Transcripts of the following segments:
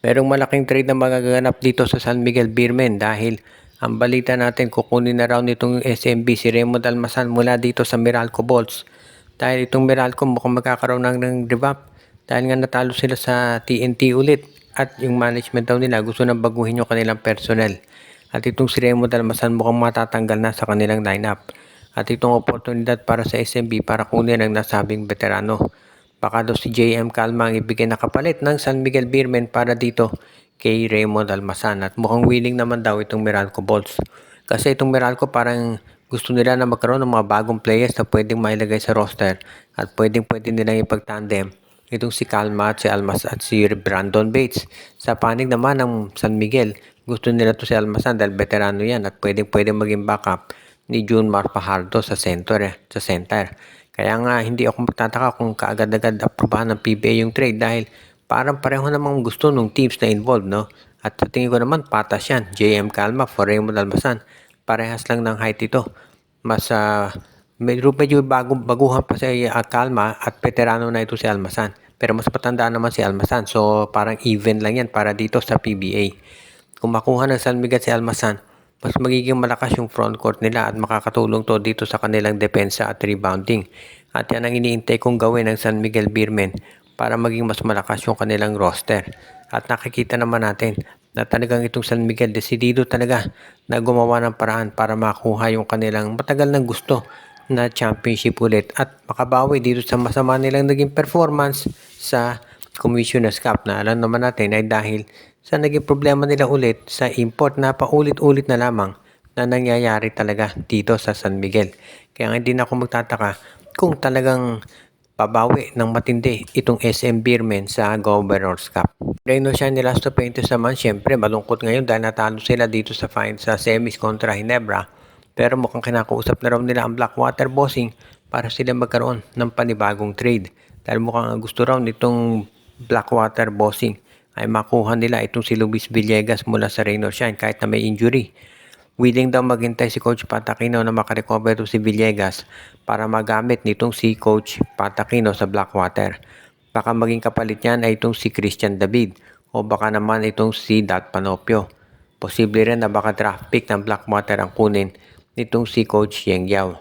Merong malaking trade na magaganap dito sa San Miguel Beermen dahil ang balita natin kukunin na raw nitong SMB si Raymond Almasan mula dito sa Meralco Bolts. Dahil itong Meralco mukhang magkakaroon ng revamp dahil nga natalo sila sa TNT ulit at yung management daw nila gusto nang baguhin yung kanilang personnel. At itong si Raymond Almasan mukhang matatanggal na sa kanilang lineup. At itong oportunidad para sa SMB para kunin ang nasabing veterano. Baka daw si JM Calma ang ibigay na kapalit ng San Miguel Beermen para dito kay Raymond Almasan. At mukhang willing naman daw itong Meralco Bolts. Kasi itong Meralco parang gusto nila na magkaroon ng mga bagong players na pwedeng mailagay sa roster at pwede nilang ipagtandem itong si Calma at si Almas at si Brandon Bates. Sa panig naman ng San Miguel, gusto nila to si Almasan dahil veterano yan at pwedeng maging backup ni Junmar Fajardo sa center. Kaya nga hindi ako magtataka kung kaagad-agad aprobahan ng PBA yung trade dahil parang pareho namang gusto ng teams na involved, no? At sa tingin ko naman patas yan. JM Calma for Raymond Almasan. Parehas lang ng height ito. Mas medyo baguhan pa si Calma at veterano na ito si Almasan. Pero mas matanda naman si Almasan. So parang even lang yan para dito sa PBA. Kung makuha ng San Miguel si Almasan, mas magiging malakas yung front court nila at makakatulong to dito sa kanilang depensa at rebounding. At yan ang iniintay kong gawin ng San Miguel Beermen para maging mas malakas yung kanilang roster. At nakikita naman natin na talagang itong San Miguel desidido talaga na gumawa ng paraan para makuha yung kanilang matagal ng gusto na championship ulit at makabawi dito sa masama nilang naging performance sa Commissioner's Cup na alam naman natin ay dahil sa naging problema nila ulit sa import na paulit-ulit na lamang na nangyayari talaga dito sa San Miguel. Kaya hindi na ako magtataka kung talagang pabawi ng matindi itong SM Beermen sa Governor's Cup. Reno siya ni Lasto Painters naman, syempre malungkot ngayon dahil natalo sila dito sa semis kontra Hinebra. Pero mukhang kinakausap na raw nila ang Blackwater Bossing para sila magkaroon ng panibagong trade. Dahil mukhang gusto raw nitong Blackwater Bossing ay makuha nila itong si Luis Villegas mula sa Rain or Shine kahit na may injury. Willing daw maghintay si Coach Patakino na makarecover si Villegas para magamit nitong si Coach Patakino sa Blackwater. Baka maging kapalit niyan ay itong si Christian David o baka naman itong si Dat Panopio. Posible rin na baka draft pick ng Blackwater ang kunin nitong si Coach Yeng Yao.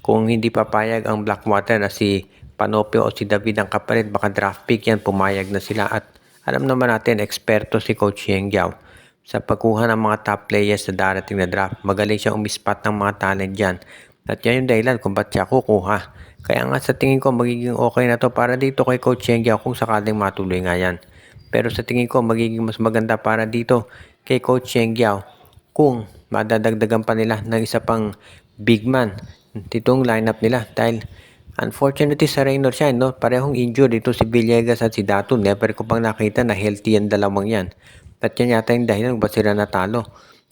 Kung hindi papayag ang Blackwater na si Panopio o si David ang kapalit, baka draft pick yan, pumayag na sila at alam naman natin, eksperto si Coach Yeng Yao sa pagkuha ng mga top players sa darating na draft. Magaling siya umispat ng mga talent dyan. At yan yung dahilan kung ba't siya kukuha. Kaya nga sa tingin ko magiging okay na to para dito kay Coach Yeng Yao kung sakaling matuloy nga yan. Pero sa tingin ko magiging mas maganda para dito kay Coach Yeng Yao kung madadagdagan pa nila ng isa pang big man ditong lineup nila dahil unfortunately sa Rain or Shine, no, parehong injured dito si Villegas at si Datu. Never ko pang nakita na healthy ang dalawang yan. At yan yata yung dahilan ba sila natalo.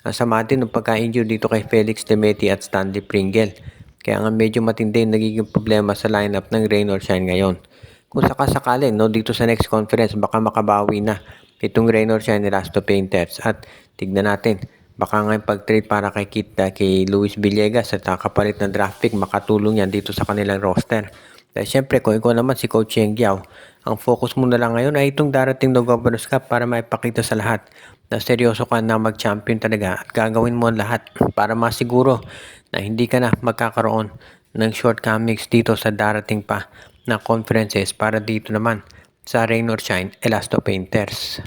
Ang sama din ng pagka-injured dito kay Felix Demeti at Stanley Pringle. Kaya nga medyo matindi yung nagiging problema sa lineup ng Rain or Shine ngayon. Kung sakasakali, no, dito sa next conference, baka makabawi na itong Rain or Shine ni Lasto Painters. At tignan natin, baka nga yung pag-trade para kay Luis Villegas at kapalit ng draft pick, makatulong yan dito sa kanilang roster. Dahil syempre, kung ikaw naman si Coach Yeng Yao, ang focus mo na lang ngayon ay itong darating na Governor's Cup para maipakita sa lahat na seryoso ka na mag-champion talaga at gagawin mo ang lahat para masiguro na hindi ka na magkakaroon ng shortcomings dito sa darating pa na conferences para dito naman sa Rain or Shine Elasto Painters.